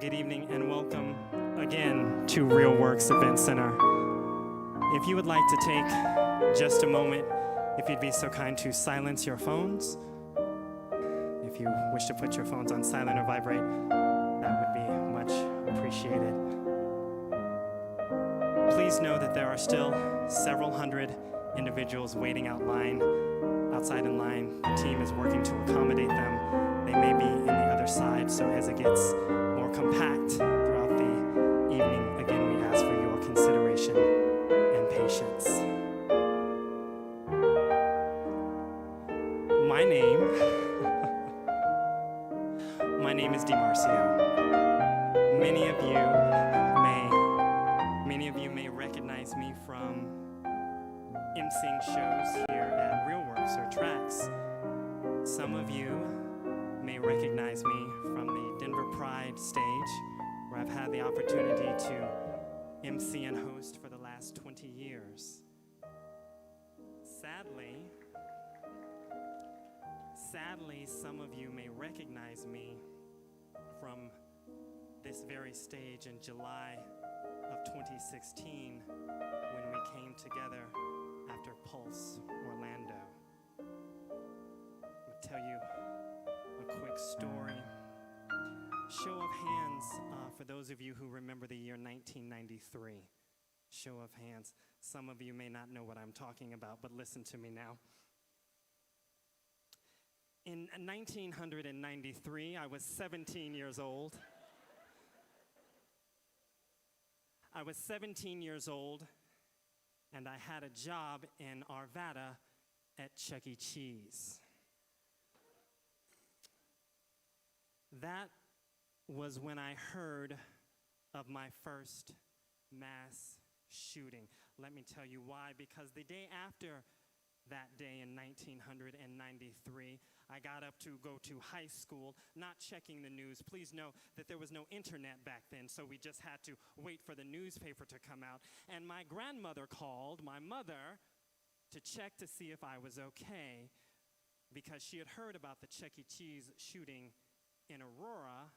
Good evening and welcome again to Real Works Event Center. If you would like to take just a moment, if you'd be so kind to silence your phones. If you wish to put your phones on silent or vibrate, that would be much appreciated. Please know that there are still several hundred individuals waiting outside in line. The team is working to accommodate them. They may be in the other side, so as it gets more compact throughout the evening, again, we ask for your consideration and patience. My name is DiMarcio. Many of you may recognize me from emceeing shows here at Real Works or Tracks. Some of you may recognize me from the Denver Pride stage, where I've had the opportunity to MC and host for the last 20 years. Sadly, some of you may recognize me from this very stage in July of 2016 when we came together after Pulse Orlando. I'll tell you a quick story. Show of hands for those of you who remember the year 1993. Show of hands. Some of you may not know what I'm talking about, but listen to me now. In 1993, I was 17 years old. I was 17 years old, and I had a job in Arvada at Chuck E. Cheese. That was when I heard of my first mass shooting. Let me tell you why. Because the day after that day in 1993, I got up to go to high school, not checking the news. Please know that there was no internet back then, so we just had to wait for the newspaper to come out. And my grandmother called my mother to check to see if I was okay, because she had heard about the Chuck E. Cheese shooting in Aurora.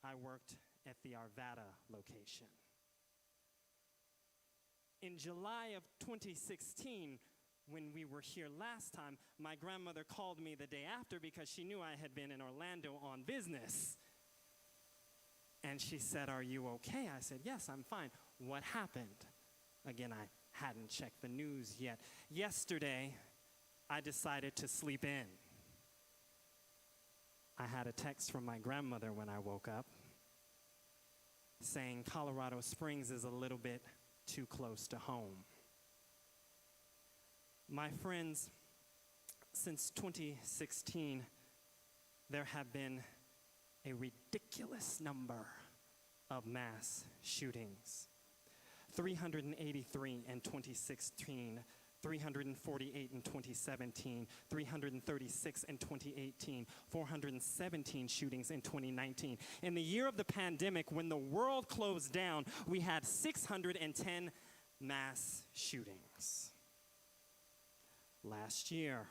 I worked at the Arvada location. In July of 2016, when we were here last time, my grandmother called me the day after because she knew I had been in Orlando on business. And she said, "Are you okay?" I said, "Yes, I'm fine." "What happened?" Again, I hadn't checked the news yet. Yesterday, I decided to sleep in. I had a text from my grandmother when I woke up saying Colorado Springs is a little bit too close to home. My friends, since 2016, there have been a ridiculous number of mass shootings. 383 in 2016, 348 in 2017, 336 in 2018, 417 shootings in 2019. In the year of the pandemic, when the world closed down, we had 610 mass shootings. Last year,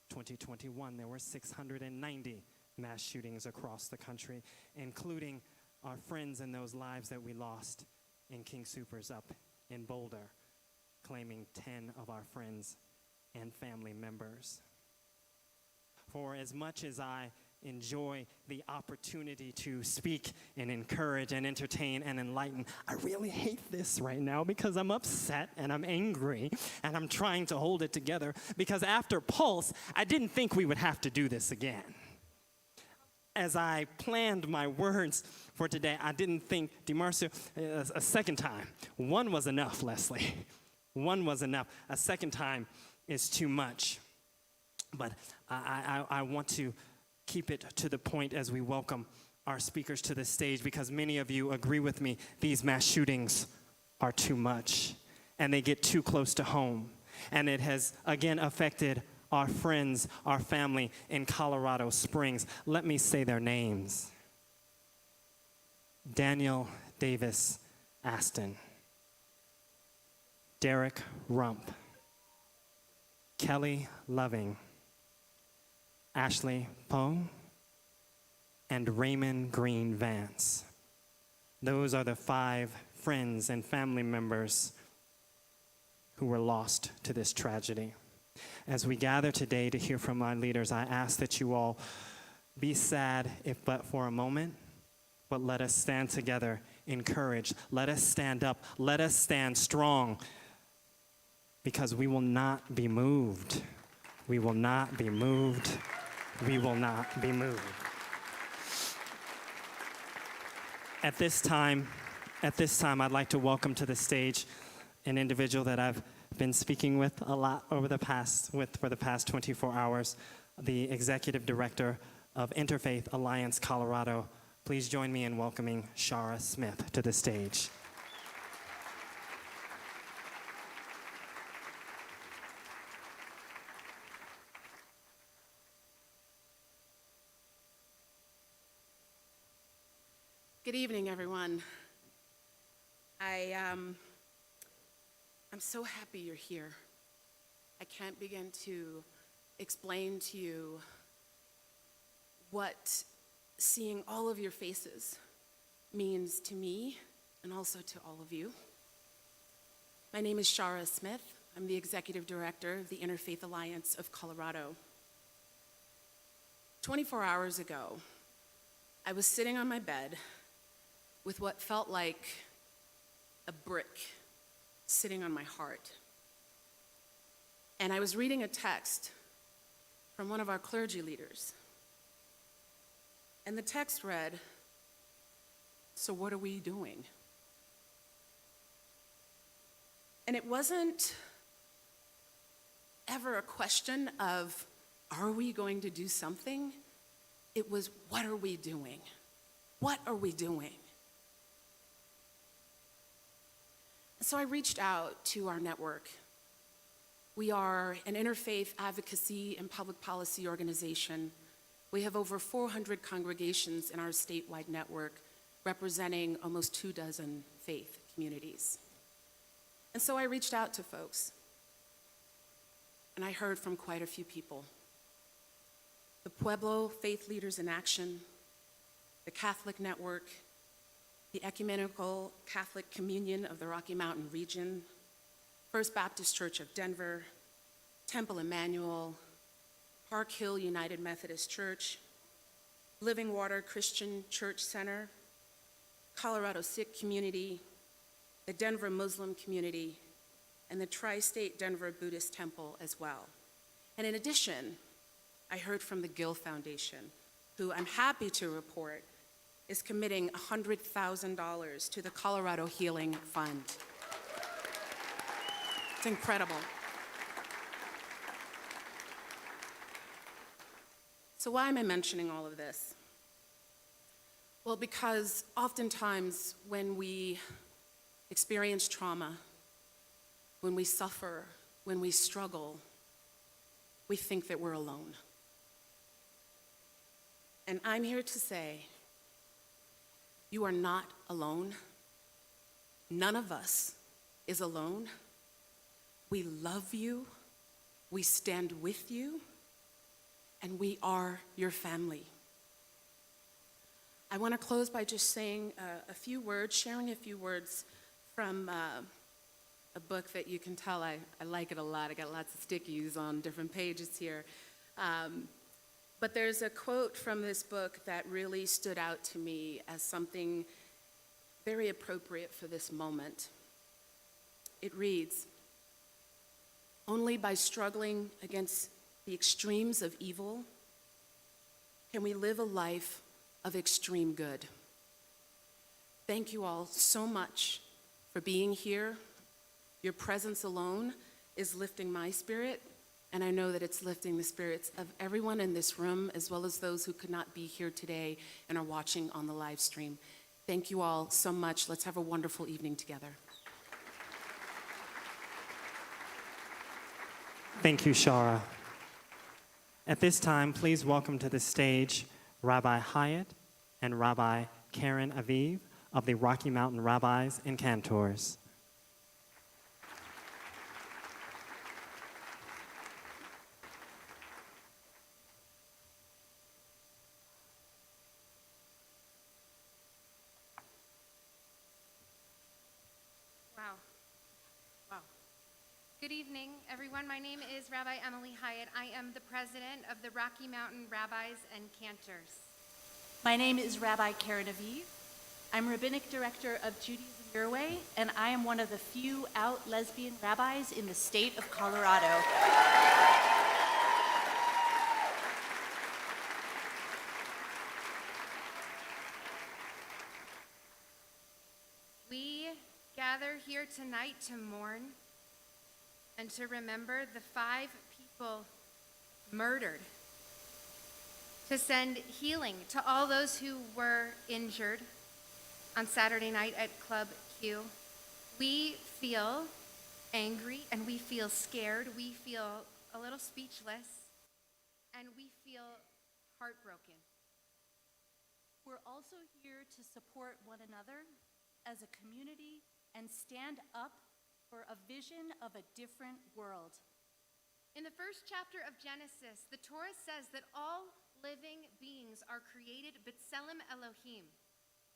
2021, there were 690 mass shootings across the country, including our friends and those lives that we lost in King Soopers up in Boulder, claiming 10 of our friends and family members. For as much as I enjoy the opportunity to speak and encourage and entertain and enlighten, I really hate this right now because I'm upset and I'm angry and I'm trying to hold it together, because after Pulse, I didn't think we would have to do this again. As I planned my words for today, I didn't think, DiMarcio, a second time. One was enough, Leslie. One was enough. A second time is too much. But I want to keep it to the point as we welcome our speakers to the stage, because many of you agree with me, these mass shootings are too much and they get too close to home. And it has, again, affected our friends, our family in Colorado Springs. Let me say their names. Daniel Davis Aston, Derek Rump, Kelly Loving, Ashley Poe, and Raymond Green Vance. Those are the 5 friends and family members who were lost to this tragedy. As we gather today to hear from our leaders, I ask that you all be sad, if but for a moment, but let us stand together, encouraged. Let us stand up. Let us stand strong, because we will not be moved. We will not be moved. We will not be moved. At this time, I'd like to welcome to the stage an individual that I've been speaking with a lot for the past 24 hours, the Executive Director of Interfaith Alliance Colorado. Please join me in welcoming Shara Smith to the stage. Good evening, everyone. I'm so happy you're here. I can't begin to explain to you what seeing all of your faces means to me and also to all of you. My name is Shara Smith. I'm the Executive Director of the Interfaith Alliance of Colorado. 24 hours ago, I was sitting on my bed with what felt like a brick sitting on my heart. And I was reading a text from one of our clergy leaders. And the text read, "So what are we doing?" And it wasn't ever a question of, are we going to do something? It was, what are we doing? What are we doing? So I reached out to our network. We are an interfaith advocacy and public policy organization. We have over 400 congregations in our statewide network, representing almost 24 faith communities. And so I reached out to folks, and I heard from quite a few people. The Pueblo Faith Leaders in Action, the Catholic Network, the Ecumenical Catholic Communion of the Rocky Mountain region, First Baptist Church of Denver, Temple Emanuel, Park Hill United Methodist Church, Living Water Christian Church Center, Colorado Sikh Community, the Denver Muslim Community, and the Tri-State Denver Buddhist Temple as well. And in addition, I heard from the Gill Foundation, who I'm happy to report is committing $100,000 to the Colorado Healing Fund. It's incredible. So why am I mentioning all of this? Well, because oftentimes when we experience trauma, when we suffer, when we struggle, we think that we're alone. And I'm here to say, you are not alone. None of us is alone. We love you, we stand with you, and we are your family. I want to close by just saying a few words, sharing a few words from a book that you can tell I like it a lot. I got lots of stickies on different pages here. But there's a quote from this book that really stood out to me as something very appropriate for this moment. It reads, "Only by struggling against the extremes of evil can we live a life of extreme good." Thank you all so much for being here. Your presence alone is lifting my spirit, and I know that it's lifting the spirits of everyone in this room, as well as those who could not be here today and are watching on the live stream. Thank you all so much. Let's have a wonderful evening together. Thank you, Shara. At this time, please welcome to the stage Rabbi Hyatt and Rabbi Karen Aviv of the Rocky Mountain Rabbis and Cantors. Good evening, everyone. My name is Rabbi Emily Hyatt. I am the president of the Rocky Mountain Rabbis and Cantors. My name is Rabbi Karen Aviv. I'm rabbinic director of Judaism Your Way, and I am one of the few out lesbian rabbis in the state of Colorado. We gather here tonight to mourn and to remember the 5 people murdered, to send healing to all those who were injured on Saturday night at Club Q. We feel angry and we feel scared. We feel a little speechless and we feel heartbroken. We're also here to support one another as a community and stand up for a vision of a different world. In the first chapter of Genesis, the Torah says that all living beings are created b'tselem Elohim,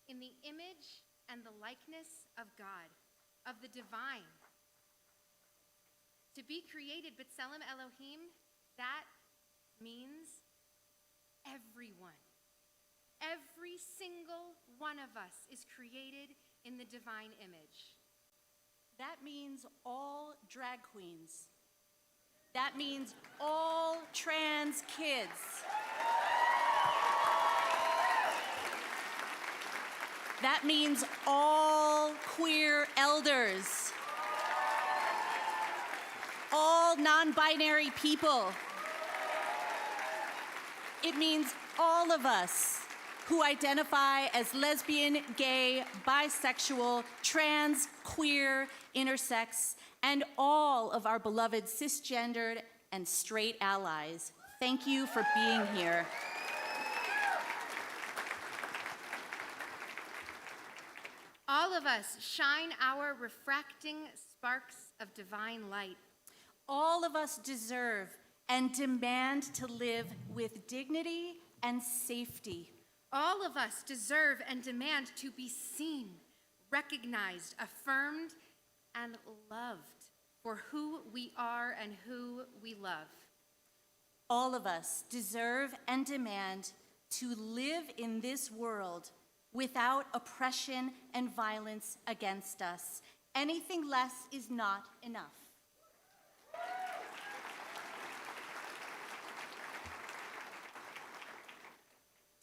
in the image and the likeness of God, of the divine. To be created b'tselem Elohim, that means everyone. Every single one of us is created in the divine image. That means all drag queens. That means all trans kids. That means all queer elders. All non-binary people. It means all of us who identify as lesbian, gay, bisexual, trans, queer, intersex, and all of our beloved cisgendered and straight allies. Thank you for being here. All of us shine our refracting sparks of divine light. All of us deserve and demand to live with dignity and safety. All of us deserve and demand to be seen, recognized, affirmed, and loved for who we are and who we love. All of us deserve and demand to live in this world without oppression and violence against us. Anything less is not enough.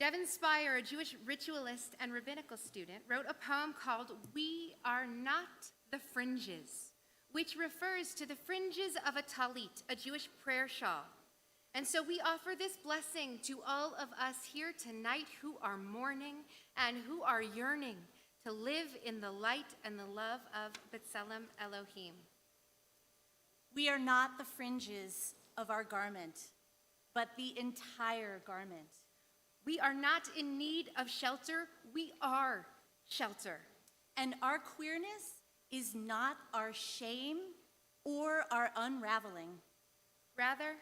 Devin Spire, a Jewish ritualist and rabbinical student, wrote a poem called "We Are Not the Fringes," which refers to the fringes of a talit, a Jewish prayer shawl. And so we offer this blessing to all of us here tonight who are mourning and who are yearning to live in the light and the love of B'Tselem Elohim. We are not the fringes of our garment, but the entire garment. We are not in need of shelter, we are shelter. And our queerness is not our shame or our unraveling. Rather,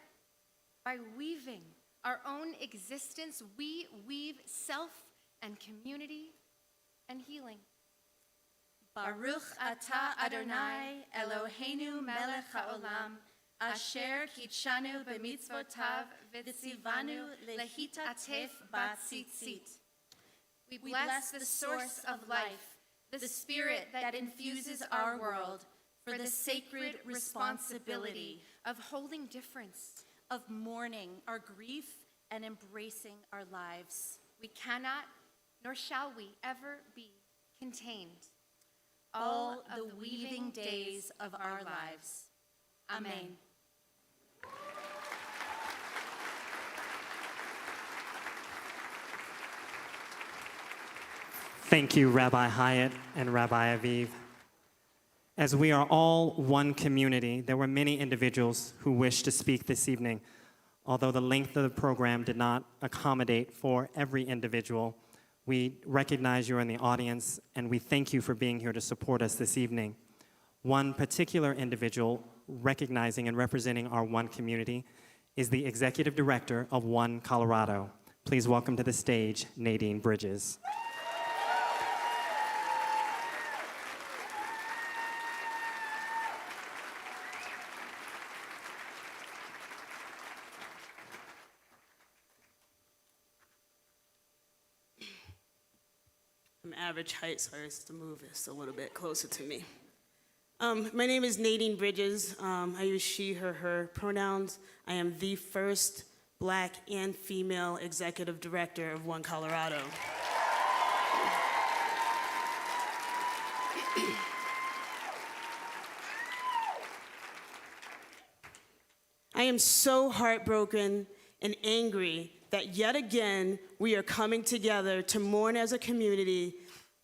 by weaving our own existence, we weave self and community and healing. Baruch atah Adonai Eloheinu melech haolam, asher kitshanu b'mitzvotav v'tzivanu lehitatef b'tzitzit. We bless the source of life, the spirit that infuses our world, for the sacred responsibility of holding difference, of mourning our grief and embracing our lives. We cannot, nor shall we ever be contained. All the weaving days of our lives. Amen. Thank you, Rabbi Hyatt and Rabbi Aviv. As we are all one community, there were many individuals who wished to speak this evening. Although the length of the program did not accommodate for every individual, we recognize you're in the audience, and we thank you for being here to support us this evening. One particular individual recognizing and representing our One community is the Executive Director of One Colorado. Please welcome to the stage, Nadine Bridges. average height, so I have to move this a little bit closer to me. My name is Nadine Bridges. I use she, her pronouns. I am the first Black and female executive director of One Colorado. I am so heartbroken and angry that yet again we are coming together to mourn as a community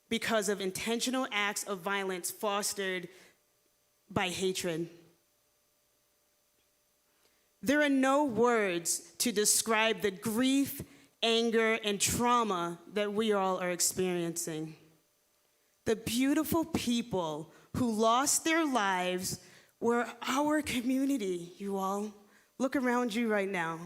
because of intentional acts of violence fostered by hatred. There are no words to describe the grief, anger, and trauma that we all are experiencing. The beautiful people who lost their lives were our community, you all. Look around you right now.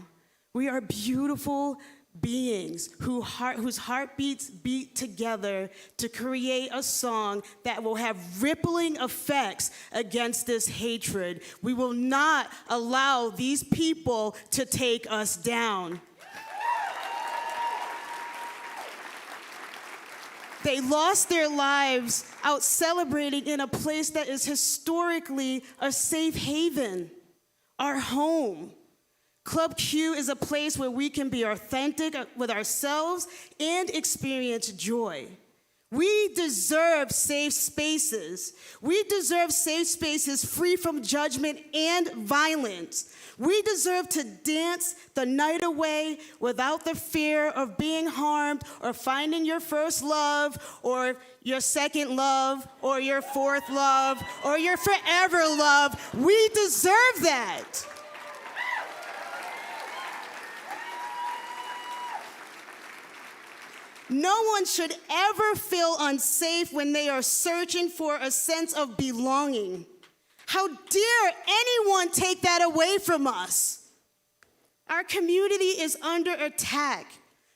We are beautiful beings whose heartbeats beat together to create a song that will have rippling effects against this hatred. We will not allow these people to take us down. They lost their lives out celebrating in a place that is historically a safe haven, our home. Club Q is a place where we can be authentic with ourselves and experience joy. We deserve safe spaces. We deserve safe spaces free from judgment and violence. We deserve to dance the night away without the fear of being harmed or finding your first love or your second love or your fourth love or your forever love. We deserve that. No one should ever feel unsafe when they are searching for a sense of belonging. How dare anyone take that away from us? Our community is under attack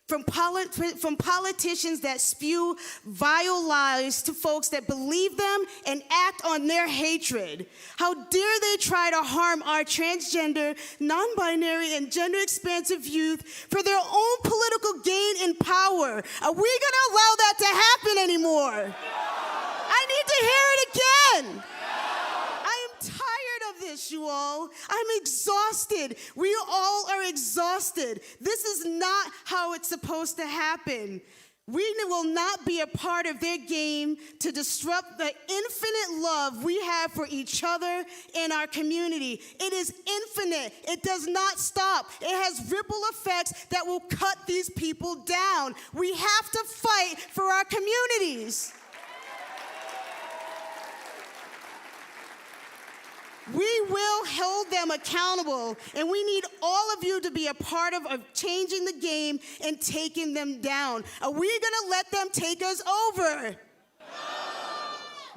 from politicians that spew vile lies to folks that believe them and act on their hatred. How dare they try to harm our transgender, non-binary, and gender-expansive youth for their own political gain and power? Are we gonna allow that to happen anymore? I need to hear it again. I am tired of this, you all. I'm exhausted. We all are exhausted. This is not how it's supposed to happen. We will not be a part of their game to disrupt the infinite love we have for each other and our community. It is infinite. It does not stop. It has ripple effects that will cut these people down. We have to fight for our communities. We will hold them accountable, and we need all of you to be a part of changing the game and taking them down. Are we gonna let them take us over? No.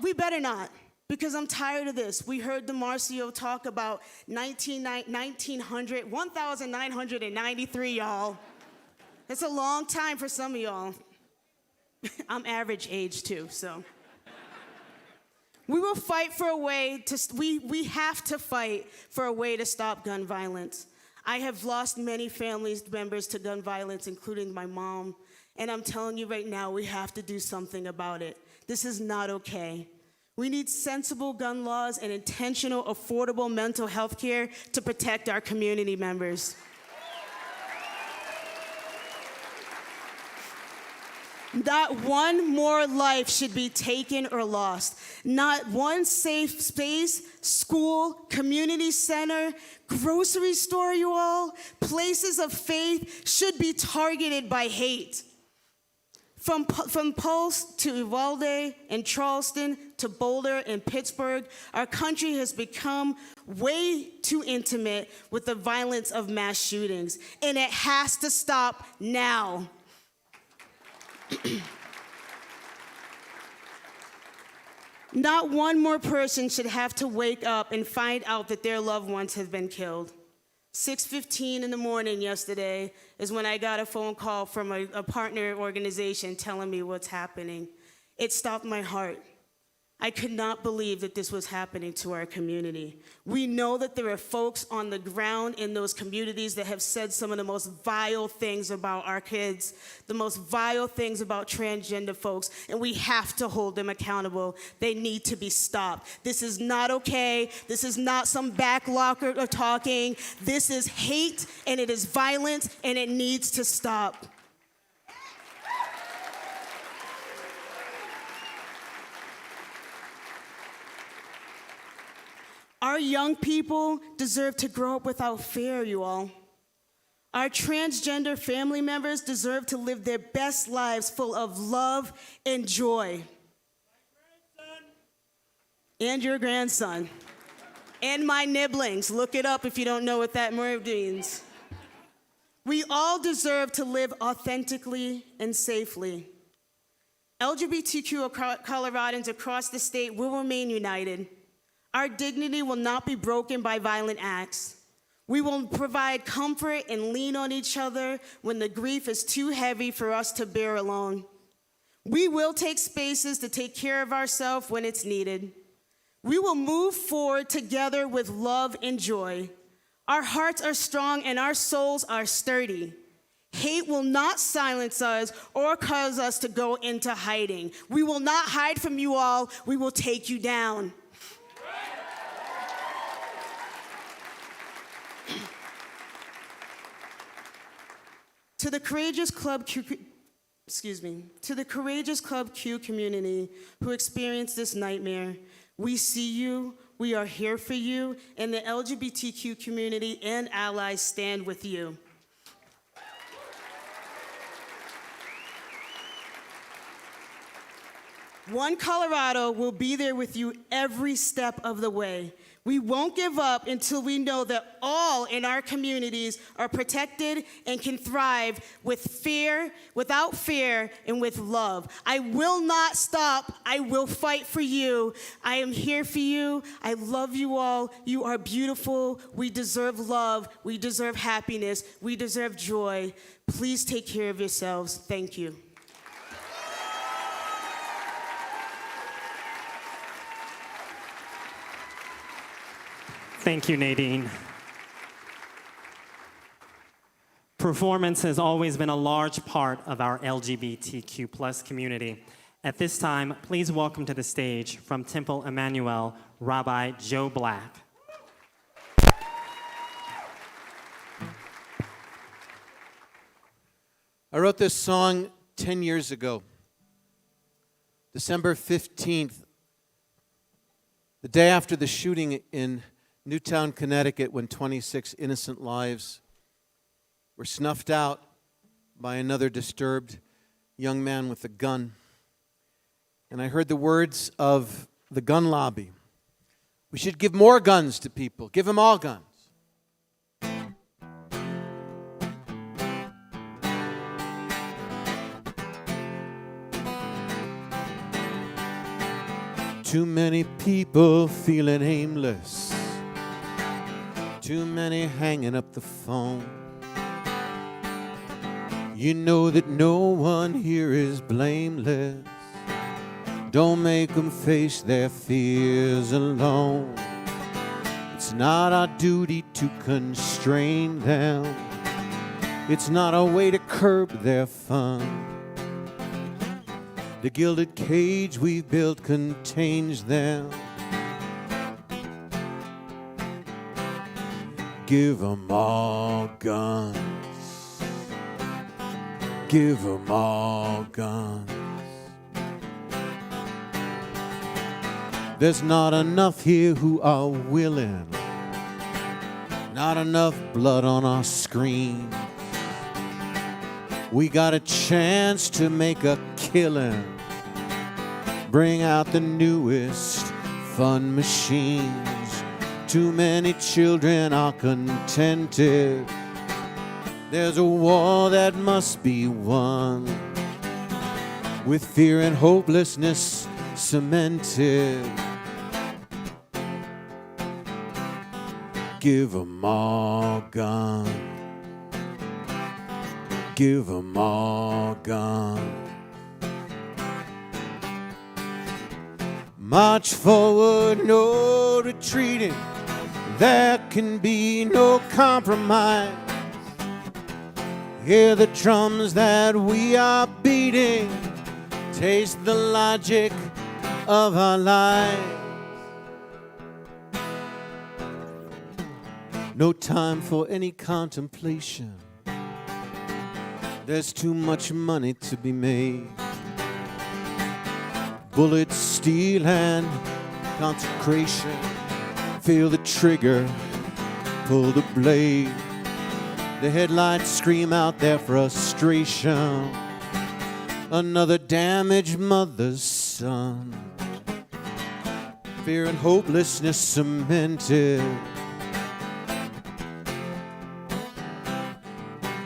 We better not, because I'm tired of this. We heard DeMarcio talk about 1993, y'all. That's a long time for some of y'all. I'm average age too, so. We will fight for a way to, we have to fight for a way to stop gun violence. I have lost many family members to gun violence, including my mom, and I'm telling you right now, we have to do something about it. This is not okay. We need sensible gun laws and intentional, affordable mental health care to protect our community members. Not one more life should be taken or lost. Not one safe space, school, community center, grocery store, you all, places of faith should be targeted by hate. From Pulse to Uvalde and Charleston to Boulder and Pittsburgh, our country has become way too intimate with the violence of mass shootings, and it has to stop now. Not one more person should have to wake up and find out that their loved ones have been killed. 6:15 in the morning yesterday is when I got a phone call from a partner organization telling me what's happening. It stopped my heart. I could not believe that this was happening to our community. We know that there are folks on the ground in those communities that have said some of the most vile things about our kids, the most vile things about transgender folks, and we have to hold them accountable. They need to be stopped. This is not okay. This is not some back locker of talking. This is hate, and it is violence, and it needs to stop. Our young people deserve to grow up without fear, you all. Our transgender family members deserve to live their best lives full of love and joy. And your grandson. And my nibblings. Look it up if you don't know what that word means. We all deserve to live authentically and safely. LGBTQ Coloradans across the state will remain united. Our dignity will not be broken by violent acts. We will provide comfort and lean on each other when the grief is too heavy for us to bear alone. We will take spaces to take care of ourselves when it's needed. We will move forward together with love and joy. Our hearts are strong and our souls are sturdy. Hate will not silence us or cause us to go into hiding. We will not hide from you all. We will take you down. To the Courageous Club Q community who experienced this nightmare, we see you, we are here for you, and the LGBTQ community and allies stand with you. One Colorado will be there with you every step of the way. We won't give up until we know that all in our communities are protected and can thrive without fear, and with love. I will not stop. I will fight for you. I am here for you. I love you all. You are beautiful. We deserve love. We deserve happiness. We deserve joy. Please take care of yourselves. Thank you. Thank you, Nadine. Performance has always been a large part of our LGBTQ plus community. At this time, please welcome to the stage from Temple Emanuel, Rabbi Joe Black. I wrote this song 10 years ago, December 15th, the day after the shooting in Newtown, Connecticut, when 26 innocent lives were snuffed out by another disturbed young man with a gun. And I heard the words of the gun lobby. We should give more guns to people. Give them all guns. Too many people feeling aimless. Too many hanging up the phone. You know that no one here is blameless. Don't make them face their fears alone. It's not our duty to constrain them. It's not a way to curb their fun. The gilded cage we've built contains them. Give 'em all guns. Give 'em all guns. There's not enough here who are willing. Not enough blood on our screen. We got a chance to make a killing. Bring out the newest fun machines. Too many children are contented. There's a war that must be won, with fear and hopelessness cemented. Give 'em all guns. Give 'em all guns. March forward, no retreating. There can be no compromise. Hear the drums that we are beating. Taste the logic of our lives. No time for any contemplation. There's too much money to be made. Bullets, steel, and consecration. Feel the trigger, pull the blade. The headlights scream out their frustration. Another damaged mother's son. Fear and hopelessness cemented.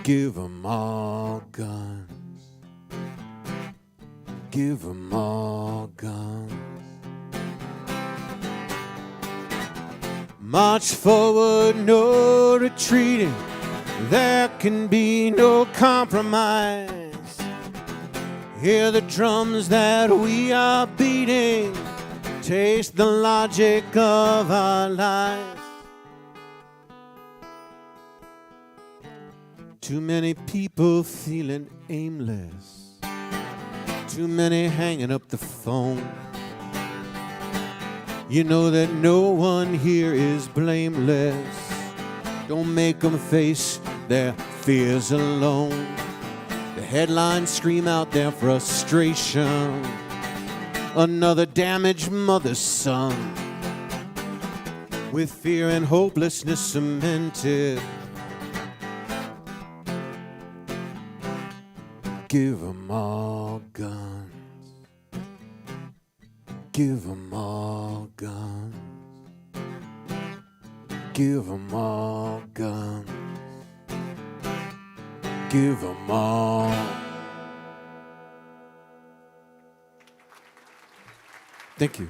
Give 'em all guns. Give 'em all guns. March forward, no retreating. There can be no compromise. Hear the drums that we are beating. Taste the logic of our lives. Too many people feeling aimless. Too many hanging up the phone. You know that no one here is blameless. Don't make them face their fears alone. The headlines scream out their frustration. Another damaged mother's son. With fear and hopelessness cemented. Give 'em all guns. Give 'em all guns. Give 'em all guns. Give 'em all. Thank you.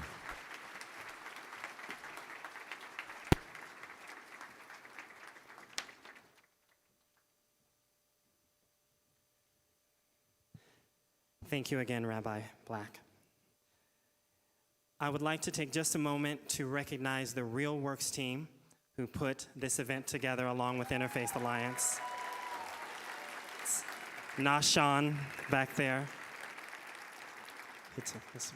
Thank you again, Rabbi Black. I would like to take just a moment to recognize the Real Works team who put this event together along with Interfaith Alliance. It's Nashan back there.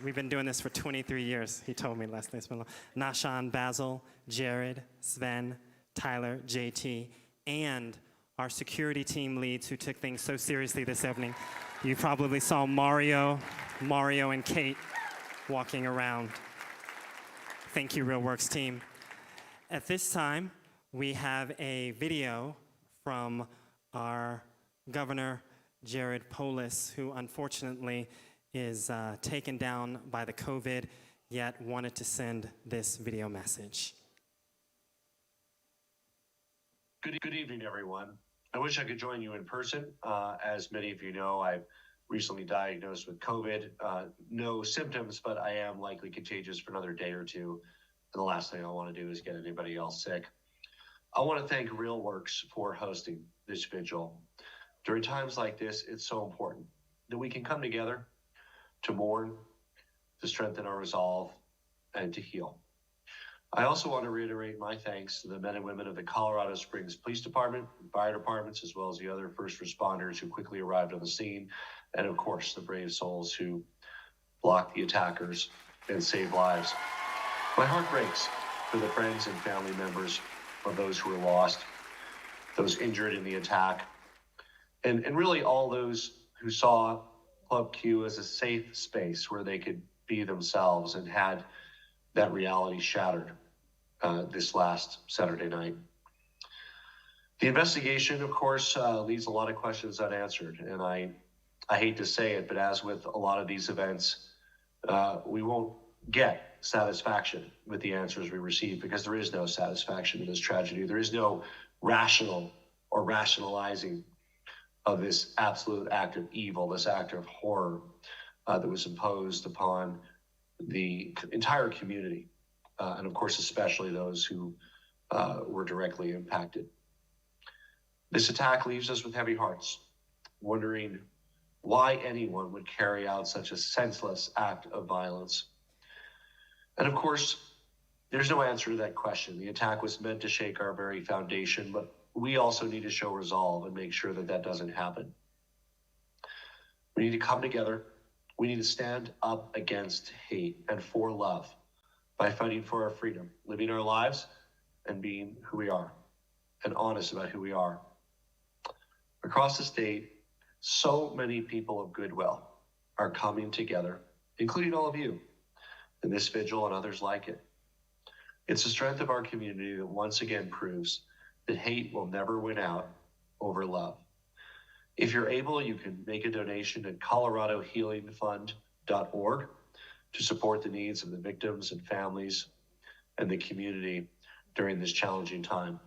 We've been doing this for 23 years, he told me last night. Nashan, Basil, Jared, Sven, Tyler, JT, and our security team leads who took things so seriously this evening. You probably saw Mario and Kate walking around. Thank you, Real Works team. At this time, we have a video from our governor, Jared Polis, who unfortunately is taken down by the COVID, yet wanted to send this video message. Good evening, everyone. I wish I could join you in person. As many of you know, I've recently diagnosed with COVID. No symptoms, but I am likely contagious for another day or two. And the last thing I want to do is get anybody else sick. I want to thank Real Works for hosting this vigil. During times like this, it's so important that we can come together to mourn, to strengthen our resolve, and to heal. I also want to reiterate my thanks to the men and women of the Colorado Springs Police Department, fire departments, as well as the other first responders who quickly arrived on the scene, and of course, the brave souls who blocked the attackers and saved lives. My heart breaks for the friends and family members of those who were lost, those injured in the attack, and really all those who saw Club Q as a safe space where they could be themselves and had that reality shattered this last Saturday night. The investigation, of course, leaves a lot of questions unanswered, and I hate to say it, but as with a lot of these events, we won't get satisfaction with the answers we receive, because there is no satisfaction in this tragedy. There is no rational or rationalizing of this absolute act of evil, this act of horror that was imposed upon the entire community, and of course, especially those who were directly impacted. This attack leaves us with heavy hearts, wondering why anyone would carry out such a senseless act of violence. And of course, there's no answer to that question. The attack was meant to shake our very foundation, but we also need to show resolve and make sure that that doesn't happen. We need to come together. We need to stand up against hate and for love by fighting for our freedom, living our lives, and being who we are, and honest about who we are. Across the state, so many people of goodwill are coming together, including all of you, in this vigil and others like it. It's the strength of our community that once again proves that hate will never win out over love. If you're able, you can make a donation at coloradohealingfund.org to support the needs of the victims and families and the community during this challenging time.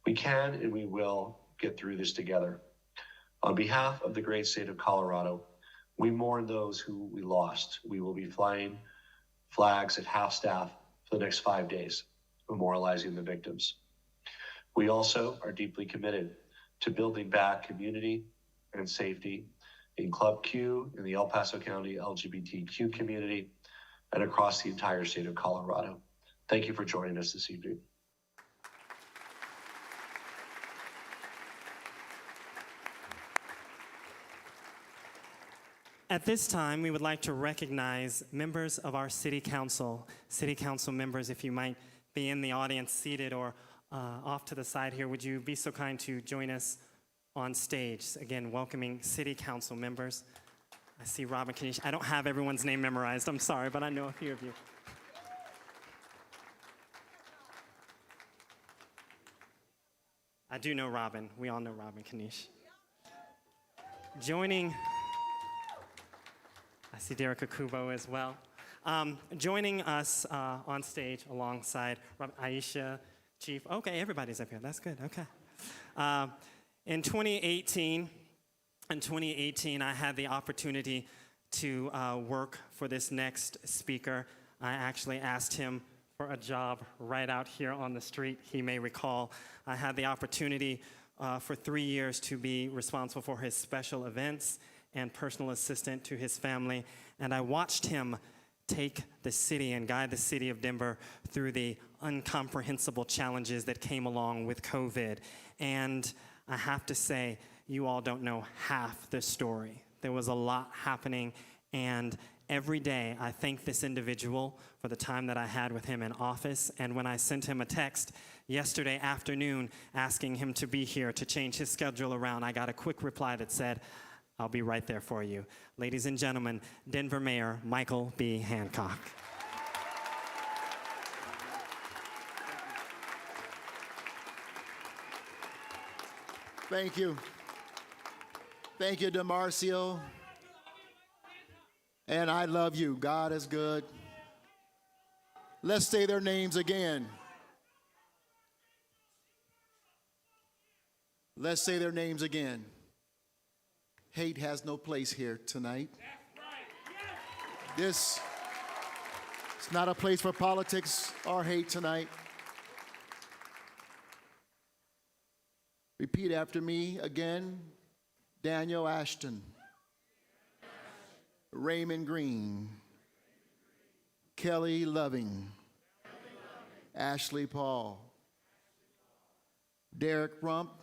We can and we will get through this together. On behalf of the great state of Colorado, we mourn those who we lost. We will be flying flags at half-staff for the next 5 days, memorializing the victims. We also are deeply committed to building back community and safety in Club Q, in the El Paso County LGBTQ community, and across the entire state of Colorado. Thank you for joining us this evening. At this time, we would like to recognize members of our City Council. City Council members, if you might be in the audience seated or off to the side here, would you be so kind to join us on stage? Again, welcoming City Council members. I see Robin Kanish. I don't have everyone's name memorized, I'm sorry, but I know a few of you. I do know Robin. We all know Robin Kanish. Joining, I see Derek Akubo as well. Joining us on stage alongside Aisha, Chief. Okay, everybody's up here. That's good. Okay. In 2018, I had the opportunity to work for this next speaker. I actually asked him for a job right out here on the street. He may recall I had the opportunity for 3 years to be responsible for his special events and personal assistant to his family. And I watched him take the city and guide the city of Denver through the incomprehensible challenges that came along with COVID. And I have to say, you all don't know half the story. There was a lot happening, and every day I thank this individual for the time that I had with him in office. And when I sent him a text yesterday afternoon asking him to be here to change his schedule around, I got a quick reply that said, "I'll be right there for you." Ladies and gentlemen, Denver Mayor Michael B. Hancock. Thank you. Thank you, DeMarcio. And I love you. God is good. Let's say their names again. Let's say their names again. Hate has no place here tonight. This is not a place for politics or hate tonight. Repeat after me again. Daniel Ashton, Raymond Green, Kelly Loving, Ashley Paul, Derek Rump,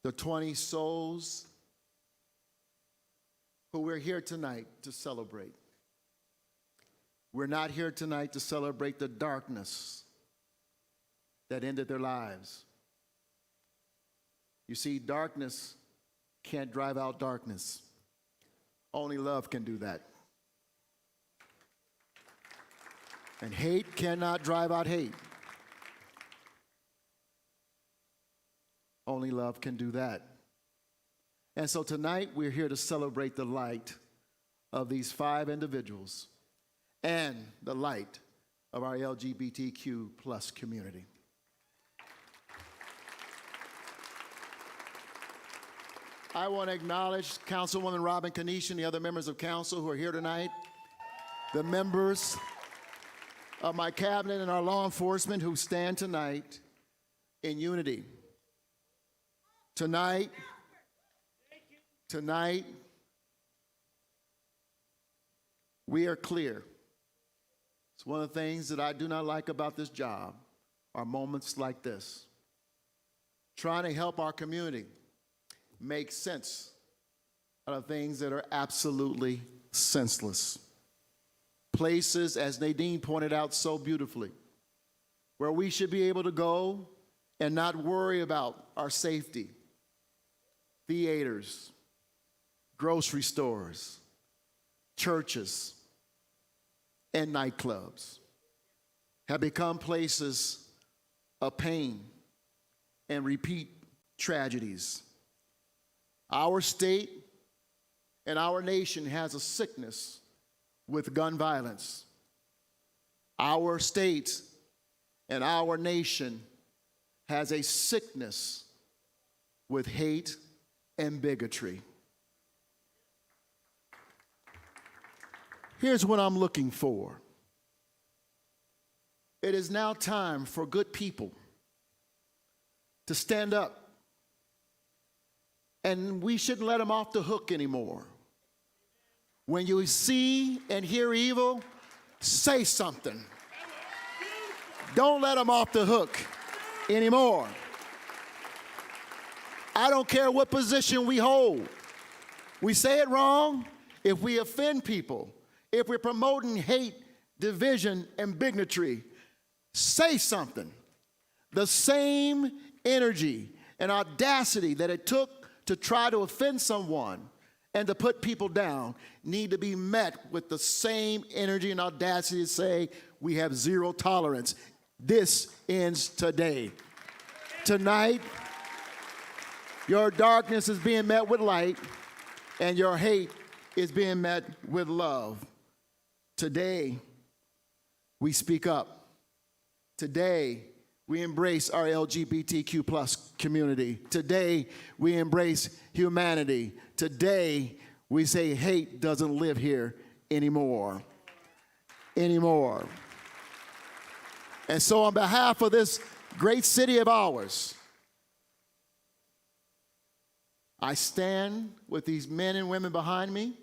the 20 souls who we're here tonight to celebrate. We're not here tonight to celebrate the darkness that ended their lives. You see, darkness can't drive out darkness. Only love can do that. And hate cannot drive out hate. Only love can do that. And so tonight we're here to celebrate the light of these 5 individuals and the light of our LGBTQ plus community. I want to acknowledge Councilwoman Robin Kanish and the other members of council who are here tonight, the members of my cabinet and our law enforcement who stand tonight in unity. Tonight, we are clear. It's one of the things that I do not like about this job are moments like this. Trying to help our community make sense out of things that are absolutely senseless. Places, as Nadine pointed out so beautifully, where we should be able to go and not worry about our safety. Theaters, grocery stores, churches, and nightclubs have become places of pain and repeat tragedies. Our state and our nation has a sickness with gun violence. Our state and our nation has a sickness with hate and bigotry. Here's what I'm looking for. It is now time for good people to stand up, and we shouldn't let them off the hook anymore. When you see and hear evil, say something. Don't let them off the hook anymore. I don't care what position we hold. We say it wrong if we offend people, if we're promoting hate, division, and bigotry. Say something. The same energy and audacity that it took to try to offend someone and to put people down need to be met with the same energy and audacity to say we have zero tolerance. This ends today. Tonight, your darkness is being met with light, and your hate is being met with love. Today, we speak up. Today, we embrace our LGBTQ plus community. Today, we embrace humanity. Today, we say hate doesn't live here anymore. Anymore. And so on behalf of this great city of ours, I stand with these men and women behind me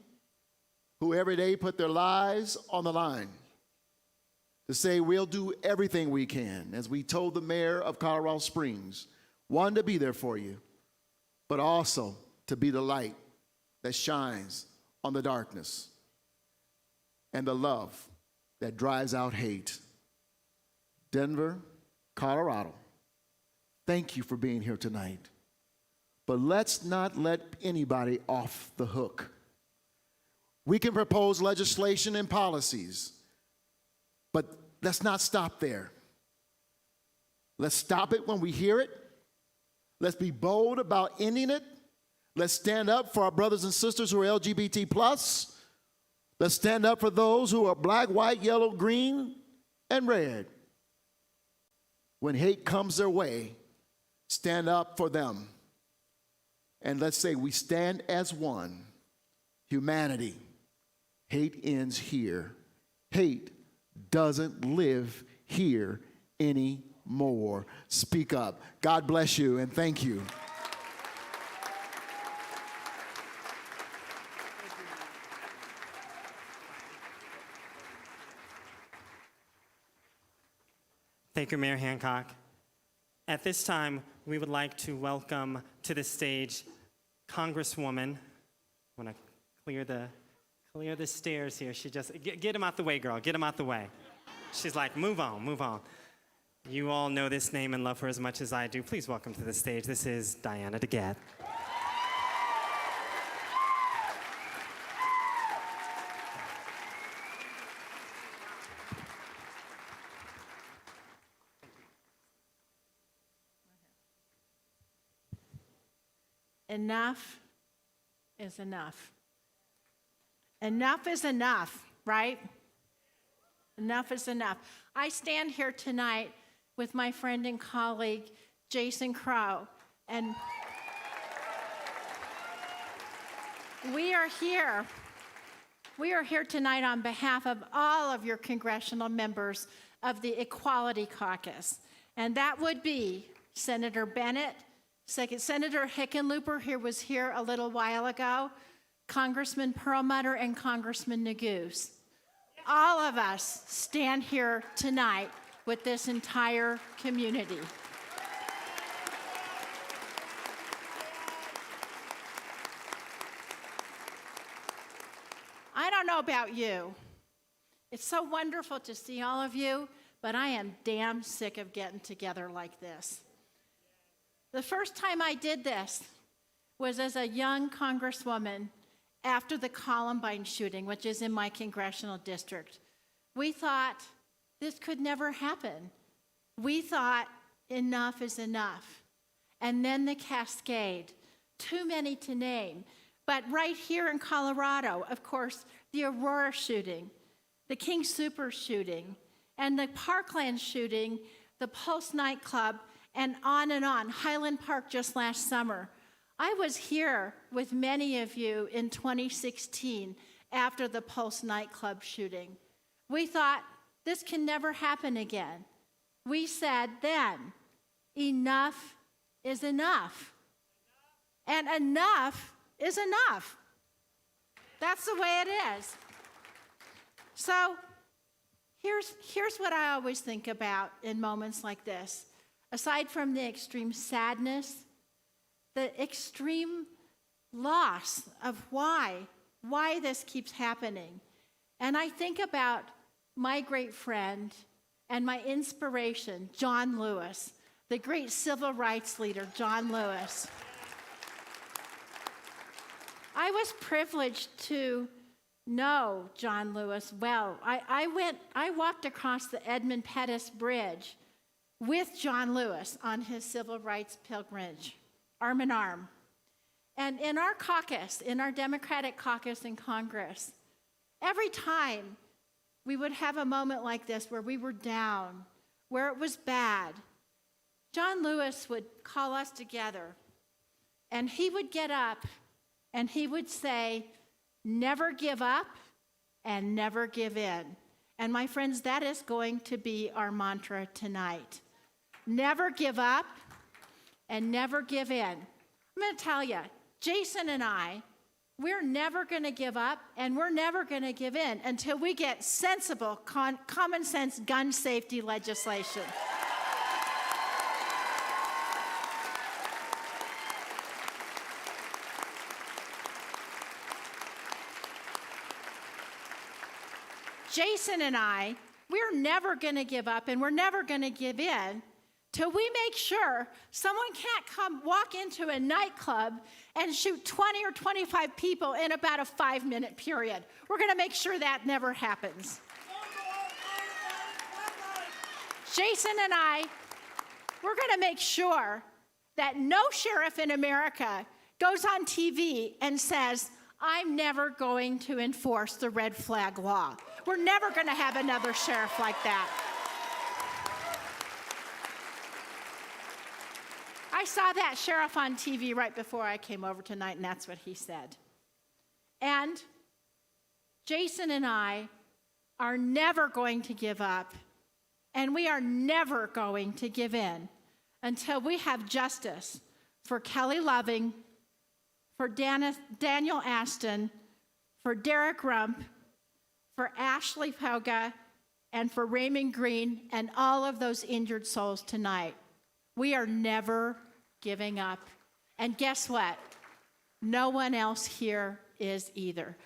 who every day put their lives on the line to say we'll do everything we can, as we told the mayor of Colorado Springs, one, to be there for you, but also to be the light that shines on the darkness and the love that drives out hate. Denver, Colorado, thank you for being here tonight. But let's not let anybody off the hook. We can propose legislation and policies, but let's not stop there. Let's stop it when we hear it. Let's be bold about ending it. Let's stand up for our brothers and sisters who are LGBT plus. Let's stand up for those who are black, white, yellow, green, and red. When hate comes their way, stand up for them. And let's say we stand as one. Humanity. Hate ends here. Hate doesn't live here anymore. Speak up. God bless you and thank you. Thank you, Mayor Hancock. At this time, we would like to welcome to the stage Congresswoman. I want to clear the stairs here. She just, get him out the way, girl. Get him out the way. She's like, move on, move on. You all know this name and love her as much as I do. Please welcome to the stage. This is Diana DeGette. Enough is enough. Enough is enough, right? Enough is enough. I stand here tonight with my friend and colleague, Jason Crow, and we are here tonight on behalf of all of your congressional members of the Equality Caucus, and that would be Senator Bennett, Senator Hickenlooper, who was here a little while ago, Congressman Perlmutter, and Congressman Neguse. all of us stand here tonight with this entire community. I don't know about you. It's so wonderful to see all of you, but I am damn sick of getting together like this. The first time I did this was as a young congresswoman after the Columbine shooting, which is in my congressional district. We thought this could never happen. We thought enough is enough. And then the cascade, too many to name. But right here in Colorado, of course, the Aurora shooting, the King Soopers shooting, and the Parkland shooting, the Pulse nightclub, and on, Highland Park just last summer. I was here with many of you in 2016 after the Pulse nightclub shooting. We thought, this can never happen again. We said then, enough is enough. And enough is enough. That's the way it is. So here's what I always think about in moments like this. Aside from the extreme sadness, the extreme loss of why this keeps happening. And I think about my great friend and my inspiration, John Lewis, the great civil rights leader, John Lewis. I was privileged to know John Lewis well. I walked across the Edmund Pettus Bridge with John Lewis on his civil rights pilgrimage, arm in arm. And in our caucus, in our Democratic caucus in Congress, every time we would have a moment like this where we were down, where it was bad, John Lewis would call us together, and he would get up and he would say, never give up and never give in. And my friends, that is going to be our mantra tonight. Never give up and never give in. I'm going to tell you, Jason and I, we're never going to give up and we're never going to give in until we get sensible, common sense gun safety legislation. Jason and I, we're never going to give up and we're never going to give in till we make sure someone can't walk into a nightclub and shoot 20 or 25 people in about a 5-minute period. We're going to make sure that never happens. Jason and I, we're going to make sure that no sheriff in America goes on TV and says, I'm never going to enforce the red flag law. We're never going to have another sheriff like that. I saw that sheriff on TV right before I came over tonight, and that's what he said. And Jason and I are never going to give up, and we are never going to give in until we have justice for Kelly Loving, for Daniel Aston, for Derek Rump, for Ashley Poga, and for Raymond Green, and all of those injured souls tonight. We are never giving up. And guess what? No one else here is either.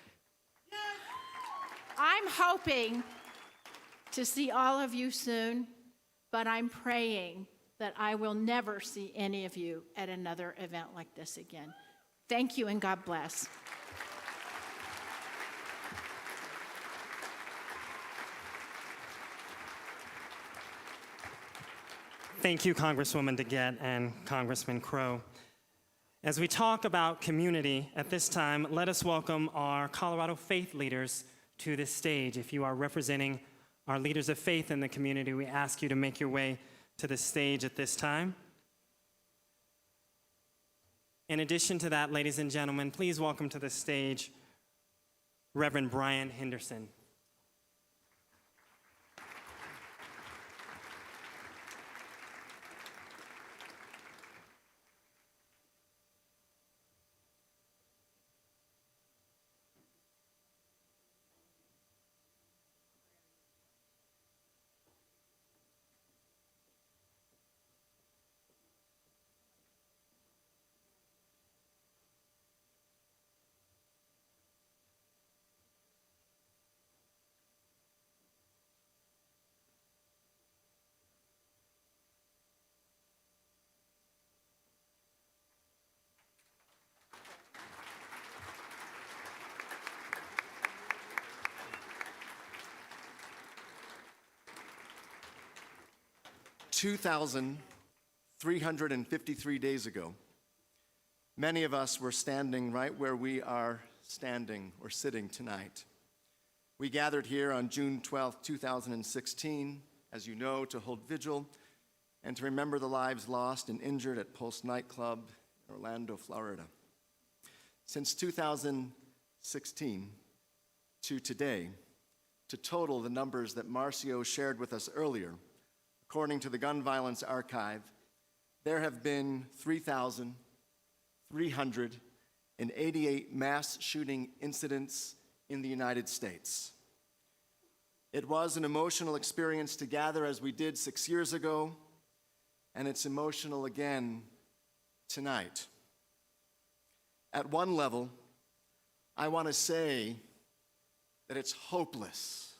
I'm hoping to see all of you soon, but I'm praying that I will never see any of you at another event like this again. Thank you and God bless. Thank you, Congresswoman DeGette and Congressman Crow. As we talk about community at this time, let us welcome our Colorado faith leaders to this stage. If you are representing our leaders of faith in the community, we ask you to make your way to the stage at this time. In addition to that, ladies and gentlemen, please welcome to the stage Reverend Brian Henderson. 2,353 days ago, many of us were standing right where we are standing or sitting tonight. We gathered here on June 12, 2016, as you know, to hold vigil and to remember the lives lost and injured at Pulse nightclub in Orlando, Florida. Since 2016 to today, to total the numbers that Marcio shared with us earlier, according to the Gun Violence Archive, there have been 3,388 mass shooting incidents in the United States. It was an emotional experience to gather as we did 6 years ago, and it's emotional again tonight. At one level, I want to say that it's hopeless.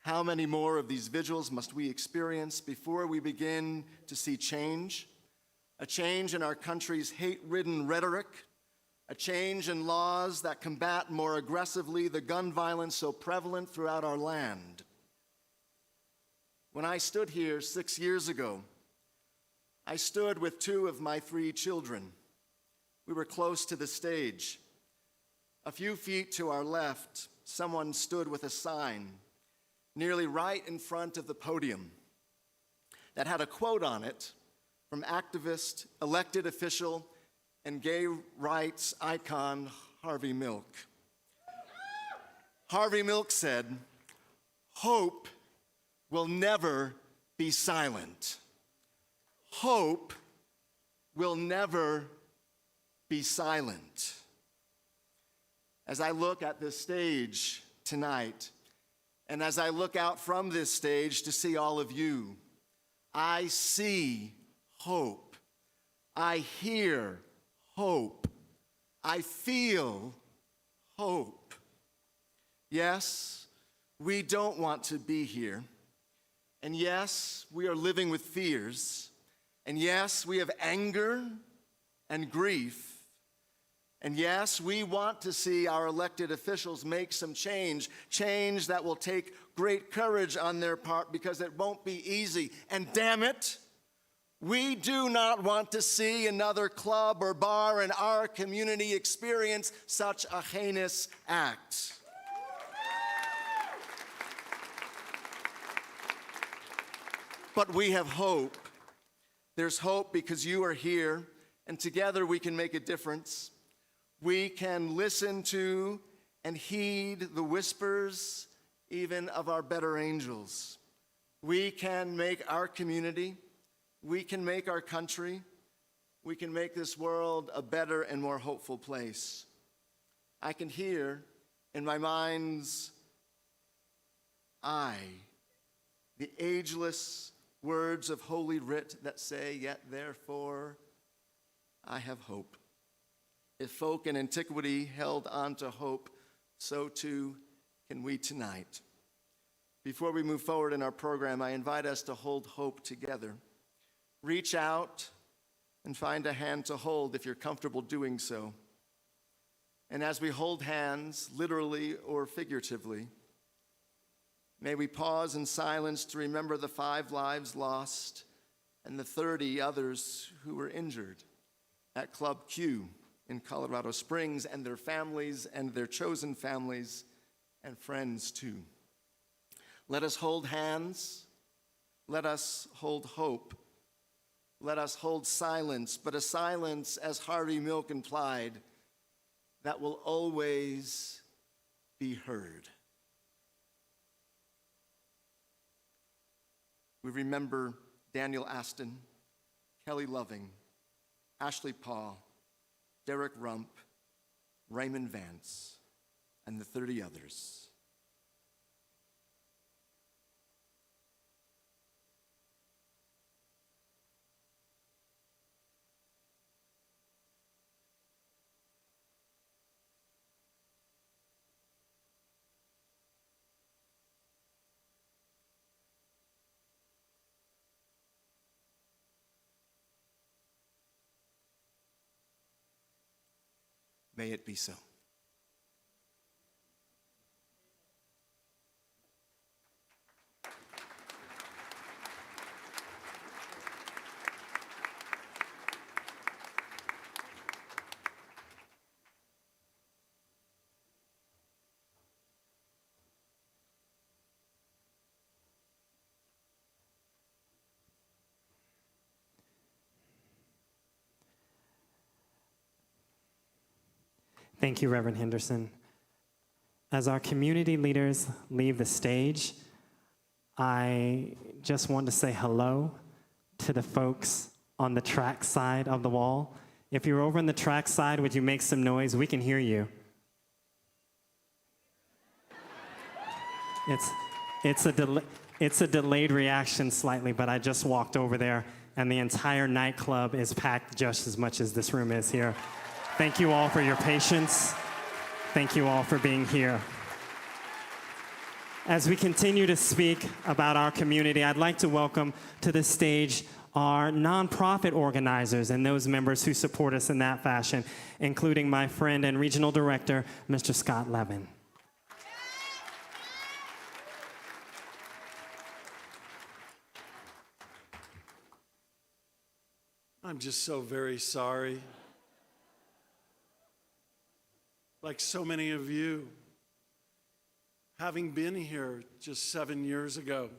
How many more of these vigils must we experience before we begin to see change? A change in our country's hate-ridden rhetoric, a change in laws that combat more aggressively the gun violence so prevalent throughout our land. When I stood here 6 years ago, I stood with 2 of my 3 children. We were close to the stage. A few feet to our left, someone stood with a sign nearly right in front of the podium that had a quote on it from activist, elected official, and gay rights icon Harvey Milk. Harvey Milk said, "Hope will never be silent. Hope will never be silent." As I look at this stage tonight, and as I look out from this stage to see all of you, I see hope. I hear hope. I feel hope. Yes, we don't want to be here. And yes, we are living with fears. And yes, we have anger and grief. And yes, we want to see our elected officials make some change that will take great courage on their part because it won't be easy. And damn it, we do not want to see another club or bar in our community experience such a heinous act. But we have hope. There's hope because you are here, and together we can make a difference. We can listen to and heed the whispers even of our better angels. We can make our community, we can make our country, we can make this world a better and more hopeful place. I can hear in my mind's eye the ageless words of Holy Writ that say, "Yet therefore I have hope." If folk in antiquity held on to hope, so too can we tonight. Before we move forward in our program, I invite us to hold hope together. Reach out and find a hand to hold if you're comfortable doing so. And as we hold hands, literally or figuratively, may we pause in silence to remember the 5 lives lost and the 30 others who were injured at Club Q in Colorado Springs, and their families and their chosen families and friends too. Let us hold hands. Let us hold hope. Let us hold silence, but a silence, as Harvey Milk implied, that will always be heard. We remember Daniel Aston, Kelly Loving, Ashley Paul, Derek Rump, Raymond Vance, and the 30 others. May it be so. Thank you, Reverend Henderson. As our community leaders leave the stage, I just want to say hello to the folks on the track side of the wall. If you're over on the track side, would you make some noise? We can hear you. It's a delayed reaction slightly, but I just walked over there, and the entire nightclub is packed just as much as this room is here. Thank you all for your patience. Thank you all for being here. As we continue to speak about our community, I'd like to welcome to the stage our nonprofit organizers and those members who support us in that fashion, including my friend and regional director, Mr. Scott Levin. I'm just so very sorry. Like so many of you, having been here just 7 years ago,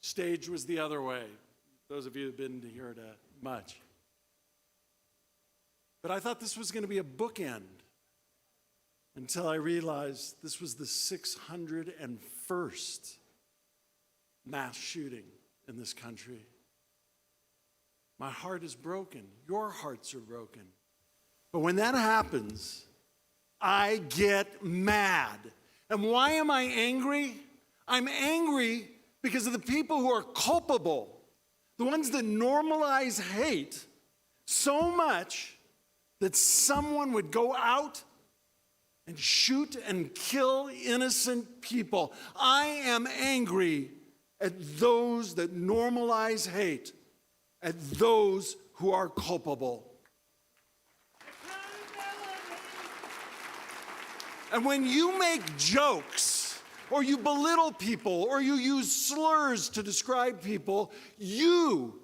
stage was the other way. Those of you who've been here much. But I thought this was going to be a bookend until I realized this was the 601st mass shooting in this country. My heart is broken. Your hearts are broken. But when that happens, I get mad. And why am I angry? I'm angry because of the people who are culpable, the ones that normalize hate so much that someone would go out and shoot and kill innocent people. I am angry at those that normalize hate, at those who are culpable. And when you make jokes, or you belittle people, or you use slurs to describe people, you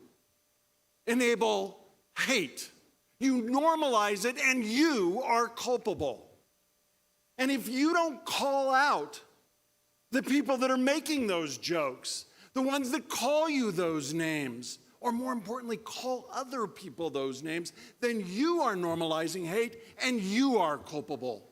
enable hate. You normalize it, and you are culpable. And if you don't call out the people that are making those jokes, the ones that call you those names, or more importantly, call other people those names, then you are normalizing hate, and you are culpable.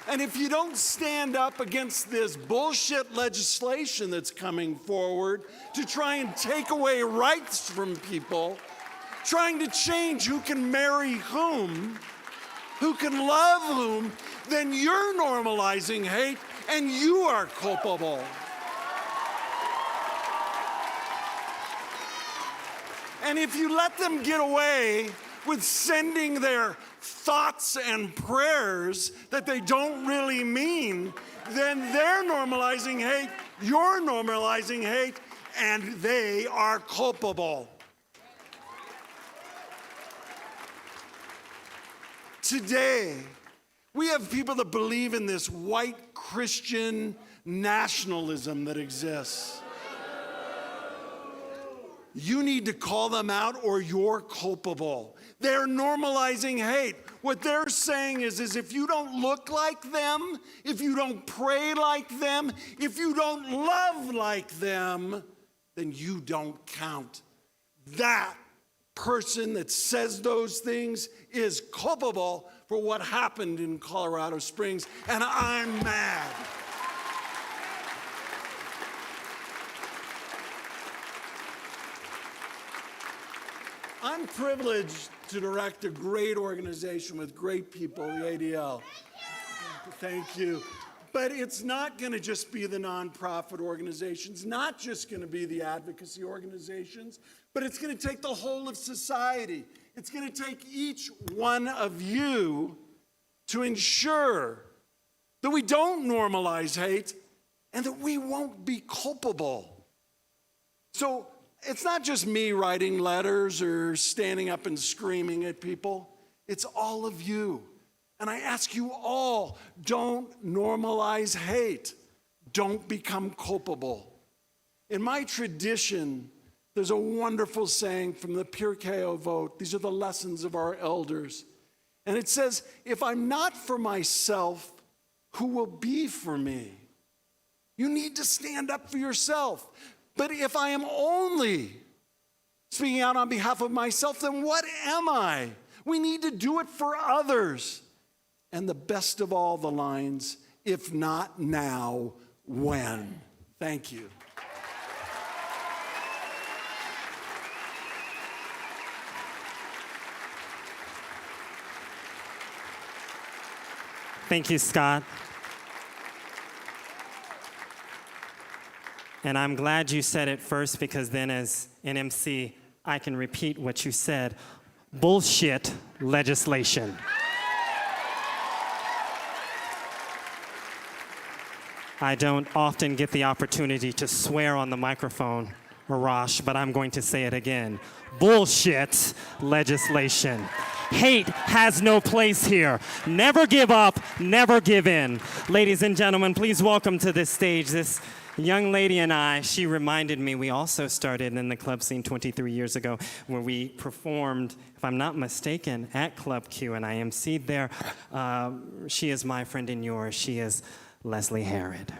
And if you don't stand up against this bullshit legislation that's coming forward to try and take away rights from people, trying to change who can marry whom, who can love whom, then you're normalizing hate and you are culpable. And if you let them get away with sending their thoughts and prayers that they don't really mean, then they're normalizing hate, you're normalizing hate, and they are culpable. Today, we have people that believe in this white Christian nationalism that exists. You need to call them out or you're culpable. They're normalizing hate. What they're saying is if you don't look like them, if you don't pray like them, if you don't love like them, then you don't count. That person that says those things is culpable for what happened in Colorado Springs, and I'm mad. I'm privileged to direct a great organization with great people, the ADL. Thank you. But it's not going to just be the nonprofit organizations, not just going to be the advocacy organizations, but it's going to take the whole of society. It's going to take each one of you to ensure that we don't normalize hate and that we won't be culpable. So it's not just me writing letters or standing up and screaming at people. It's all of you. And I ask you all, don't normalize hate. Don't become culpable. In my tradition, there's a wonderful saying from the Pirkei Avot. These are the lessons of our elders. And it says, if I'm not for myself, who will be for me? You need to stand up for yourself. But if I am only speaking out on behalf of myself, then what am I? We need to do it for others. And the best of all the lines, if not now, when? Thank you. Thank you, Scott. And I'm glad you said it first, because then as an MC, I can repeat what you said. Bullshit legislation. I don't often get the opportunity to swear on the microphone, Arash, but I'm going to say it again. Bullshit legislation. Hate has no place here. Never give up, never give in. Ladies and gentlemen, please welcome to this stage this young lady and I. She reminded me we also started in the club scene 23 years ago, where we performed, if I'm not mistaken, at Club Q, and I emceed there. She is my friend and yours. She is Leslie Herod.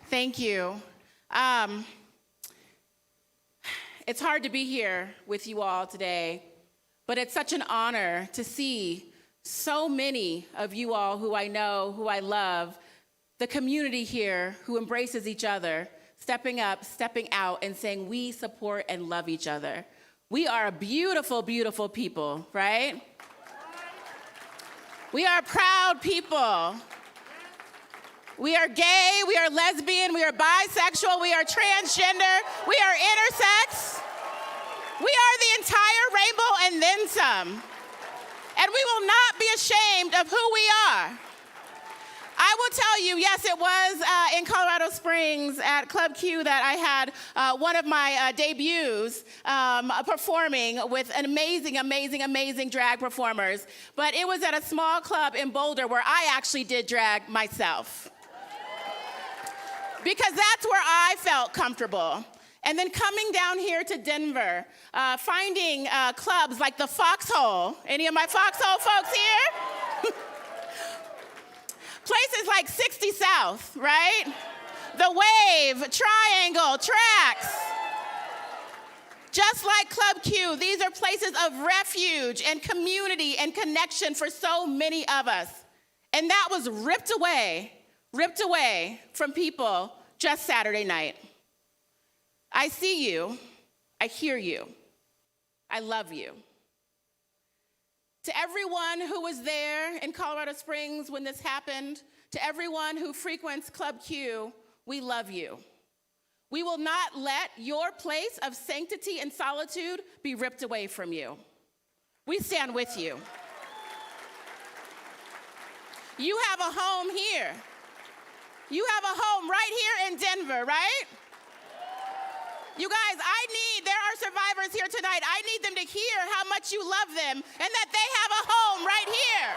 Thank you. It's hard to be here with you all today, but it's such an honor to see so many of you all who I know, who I love, the community here who embraces each other, stepping up, stepping out, and saying we support and love each other. We are a beautiful, beautiful people, right? We are proud people. We are gay, we are lesbian, we are bisexual, we are transgender, we are intersex. We are the entire rainbow and then some. And we will not be ashamed of who we are. I will tell you, yes, it was in Colorado Springs at Club Q that I had one of my debuts performing with an amazing, amazing, amazing drag performers. But it was at a small club in Boulder where I actually did drag myself, because that's where I felt comfortable. And then coming down here to Denver, finding clubs like the Foxhole. Any of my Foxhole folks here? Places like 60 South, right? The Wave, Triangle, Tracks. Just like Club Q, these are places of refuge and community and connection for so many of us. And that was ripped away from people just Saturday night. I see you, I hear you, I love you. To everyone who was there in Colorado Springs when this happened, to everyone who frequents Club Q, we love you. We will not let your place of sanctity and solitude be ripped away from you. We stand with you. You have a home here. You have a home right here in Denver, right? You guys, there are survivors here tonight. I need them to hear how much you love them and that they have a home right here.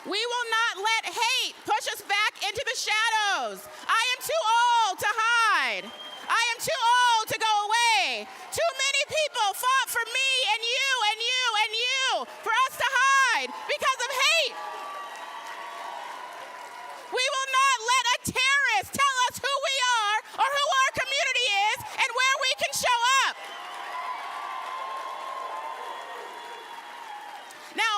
We will not let hate push us back into the shadows. I am too old to hide. I am too old to go away. Too many people fought for me and you and you and you for us to hide because of hate. We will not let a terrorist tell us who we are or who our community is and where we can show up. Now,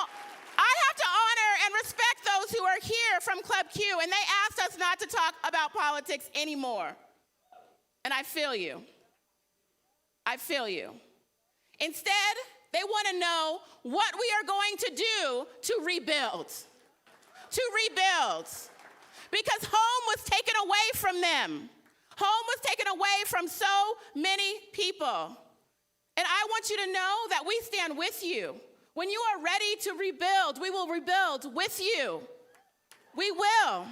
I have to honor and respect those who are here from Club Q, and they asked us not to talk about politics anymore. And I feel you. I feel you. Instead, they want to know what we are going to do to rebuild. To rebuild. Because home was taken away from them. Home was taken away from so many people. And I want you to know that we stand with you. When you are ready to rebuild, we will rebuild with you. We will.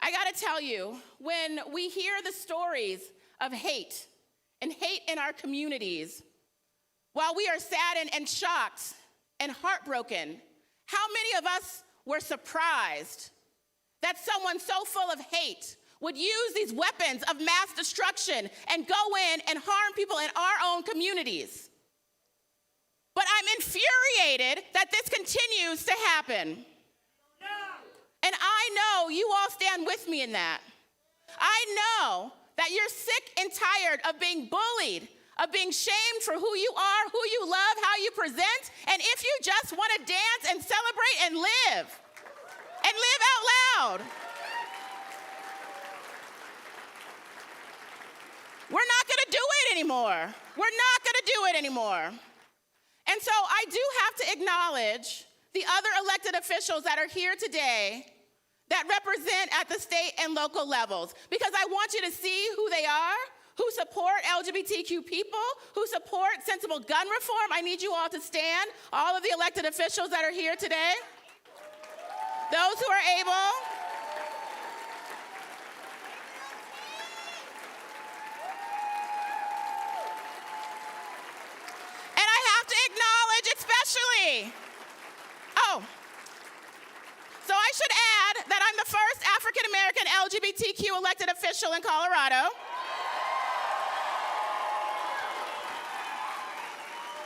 I gotta tell you, when we hear the stories of hate and hate in our communities, while we are saddened and shocked and heartbroken. How many of us were surprised that someone so full of hate would use these weapons of mass destruction and go in and harm people in our own communities? But I'm infuriated that this continues to happen. And I know you all stand with me in that. I know that you're sick and tired of being bullied, of being shamed for who you are, who you love, how you present, and if you just want to dance and celebrate and live out loud. We're not going to do it anymore. We're not going to do it anymore. And so I do have to acknowledge the other elected officials that are here today that represent at the state and local levels, because I want you to see who they are, who support LGBTQ people, who support sensible gun reform. I need you all to stand, all of the elected officials that are here today, those who are able. And I have to acknowledge especially, so I should add that I'm the first African-American LGBTQ elected official in Colorado.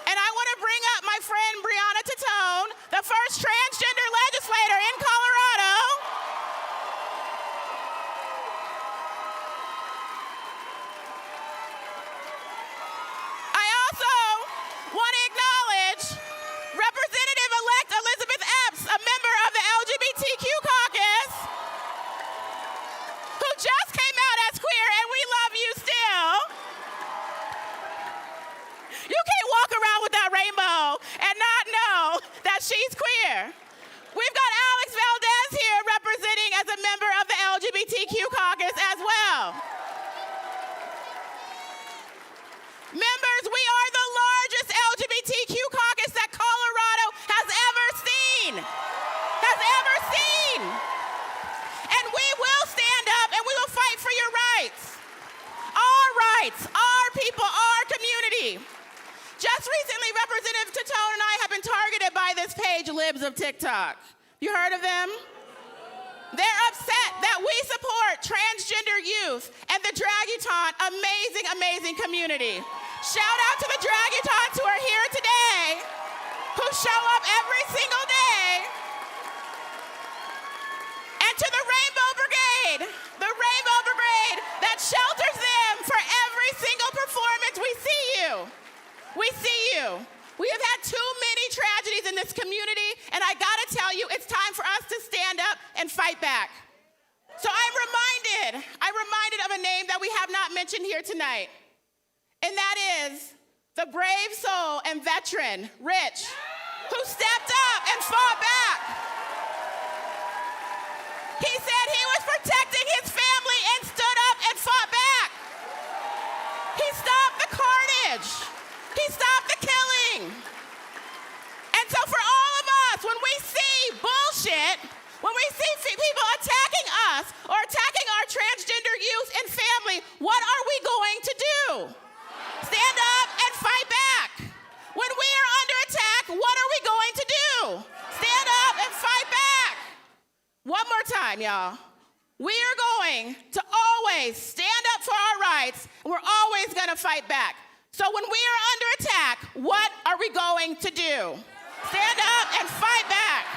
And I want to bring up my friend Brianna Tatone, the first transgender legislator in Colorado. I also want to acknowledge Representative-elect Elizabeth Epps, a member of the LGBTQ caucus, who just came out as queer, and we love you still. You can't walk around with that rainbow and not know that she's queer. We've got Alex Valdez here representing as a member of the LGBTQ caucus as well. Members, we are the largest LGBTQ caucus that Colorado has ever seen. And we will stand up and we will fight for your rights. Our people, our community. Just recently, Representative Tatone and I have been targeted by this page, Libs of TikTok. You heard of them? They're upset that we support transgender youth and the Dragutant, amazing community. Shout out to the Dragutants who are here today, who show up every single day. And to the Rainbow Brigade that shelters them for every single performance. We see you. We have had too many tragedies in this community, and I gotta tell you, it's time for us to stand up and fight back. So I'm reminded of a name that we have not mentioned here tonight, and that is the brave soul and veteran, Rich, who stepped up and fought back. He said he was protecting his family and stood up and fought back. He stopped the carnage. He stopped the killing. And so for all of us, when we see bullshit, when we see people attacking us or attacking our transgender youth and family, what are we going to do? Stand up and fight back. When we are under attack, what are we going to do? Stand up and fight back. One more time, y'all. We are going to always stand up for our rights, and we're always going to fight back. So when we are under attack, what are we going to do? Stand up and fight back.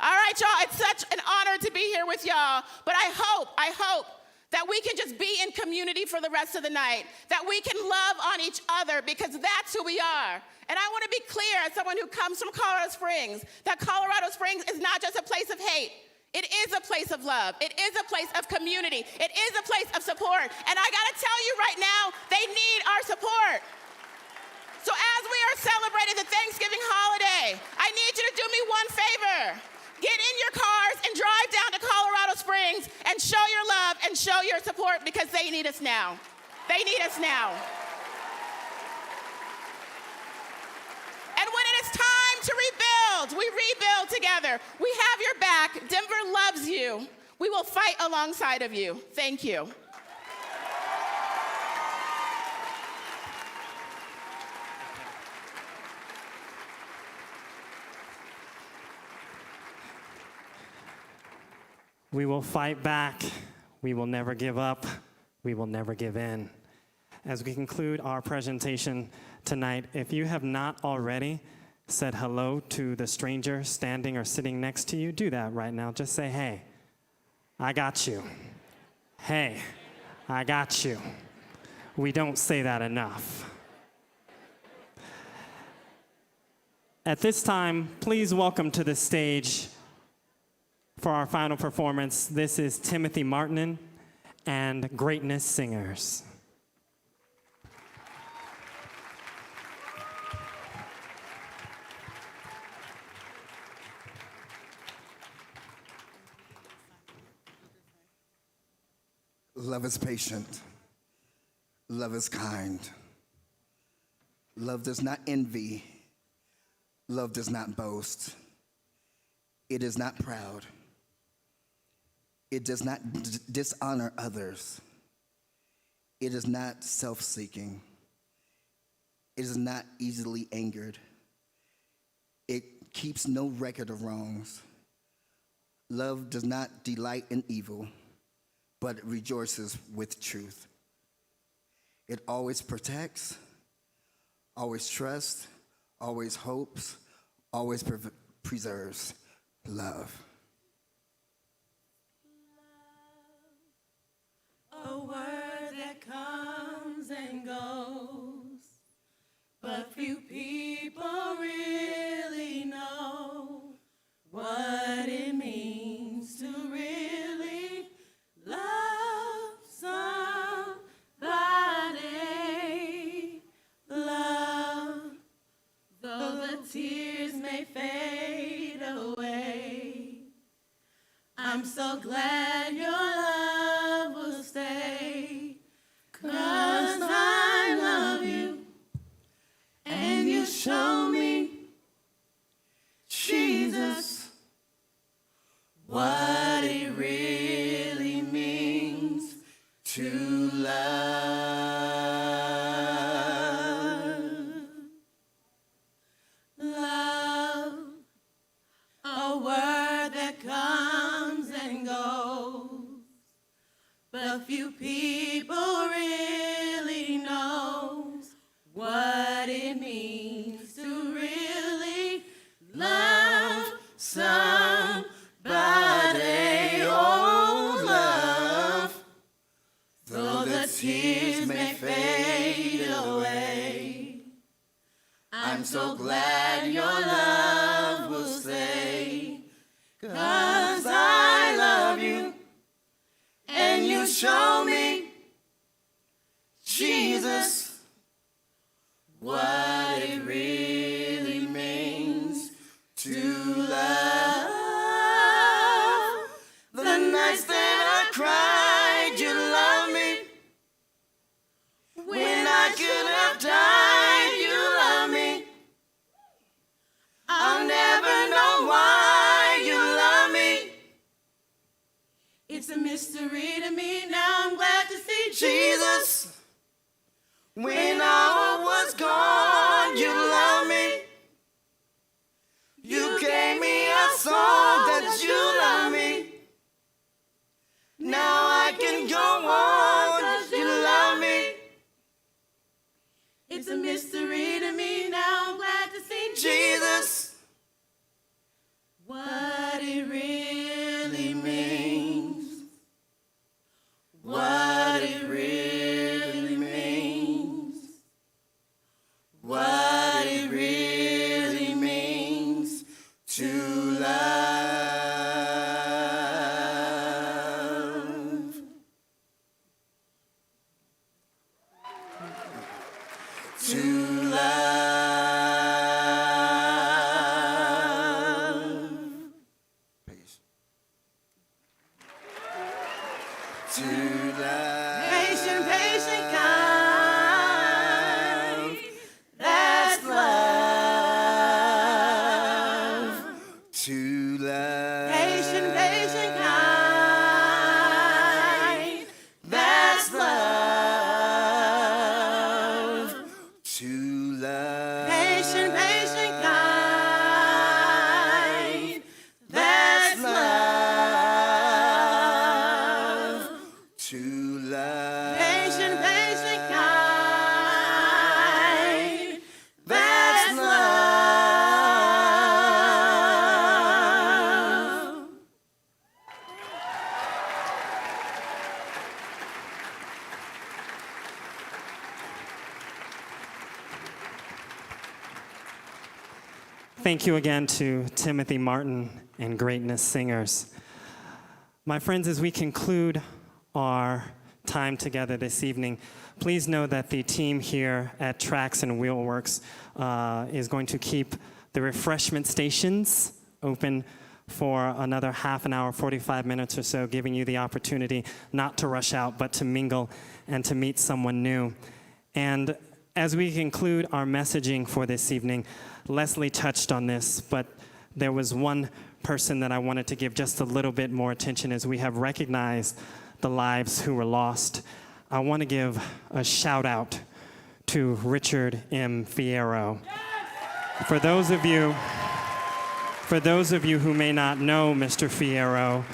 All right, y'all, it's such an honor to be here with y'all, but I hope that we can just be in community for the rest of the night, that we can love on each other, because that's who we are. And I want to be clear, as someone who comes from Colorado Springs, that Colorado Springs is not just a place of hate. It is a place of love. It is a place of community. It is a place of support. And I got to tell you right now, they need our support. So as we are celebrating the Thanksgiving holiday, I need you to do me one favor. Get in your cars and drive down to Colorado Springs and show your love and show your support, because they need us now. They need us now. And when it is time to rebuild, we rebuild together. We have your back. Denver loves you. We will fight alongside of you. Thank you. We will fight back. We will never give up. We will never give in. As we conclude our presentation tonight, if you have not already said hello to the stranger standing or sitting next to you, do that right now. Just say, hey, I got you. Hey, I got you. We don't say that enough. At this time, please welcome to the stage for our final performance. This is Timothy Martin and Greatness Singers. Love is patient. Love is kind. Love does not envy. Love does not boast. It is not proud. It does not dishonor others. It is not self-seeking. It is not easily angered. It keeps no record of wrongs. Love does not delight in evil, but rejoices with truth. It always protects, always trusts, always hopes, always preserves. Love. A word that comes and goes, but few people really know what it means to really love somebody. Love, though the tears may fade away, I'm so glad your love will stay, 'cause I love you, and you show me, Jesus, what it really means to love. Love, a word that comes and goes, but few people really knows what it means to really love somebody. Oh, love, though the tears may fade away, I'm so glad your love will stay, 'cause I love you, and you show me, Jesus, what it really means to love. The nights that I cried, you loved me. When I could have died, you loved me. I'll never know why you love me. It's a mystery to me, now I'm glad to see Jesus. When all was gone, you loved me. You gave me a song that you love me. Now I can go on, 'cause you love me. It's a mystery to me, now I'm glad to see Jesus. What it really means. What it really means. What it really means to love. To love. Peace. To love. Patient, patient, kind. That's love. To love. Patient, patient, kind. That's love. To Thank you again to Timothy Martin and Greatness Singers. My friends, as we conclude our time together this evening, please know that the team here at Tracks and Wheelworks is going to keep the refreshment stations open for another half an hour, 45 minutes or so, giving you the opportunity not to rush out, but to mingle and to meet someone new. And as we conclude our messaging for this evening, Leslie touched on this, but there was one person that I wanted to give just a little bit more attention as we have recognized the lives who were lost. I want to give a shout out to Richard M. Fierro. For those of you who may not know Mr. Fierro,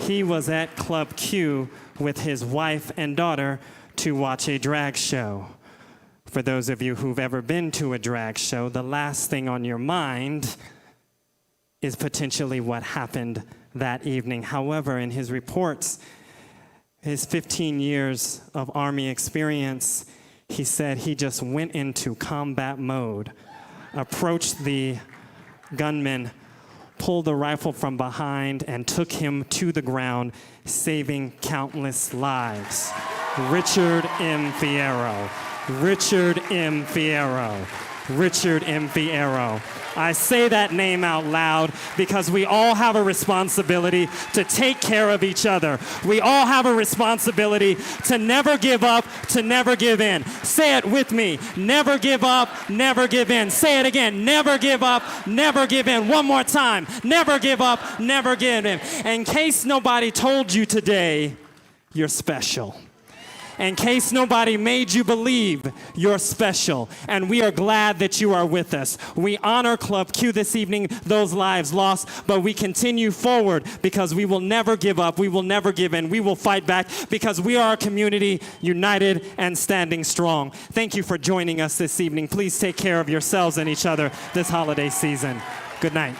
he was at Club Q with his wife and daughter to watch a drag show. For those of you who've ever been to a drag show, the last thing on your mind is potentially what happened that evening. However, in his reports, his 15 years of Army experience, he said he just went into combat mode, approached the gunman, pulled the rifle from behind, and took him to the ground, saving countless lives. Richard M. Fierro. Richard M. Fierro. Richard M. Fierro. I say that name out loud because we all have a responsibility to take care of each other. We all have a responsibility to never give up, to never give in. Say it with me. Never give up, never give in. Say it again. Never give up, never give in. One more time. Never give up, never give in. In case nobody told you today, you're special. In case nobody made you believe, you're special, and we are glad that you are with us. We honor Club Q this evening, those lives lost, but we continue forward because we will never give up, we will never give in, we will fight back because we are a community united and standing strong. Thank you for joining us this evening. Please take care of yourselves and each other this holiday season. Good night.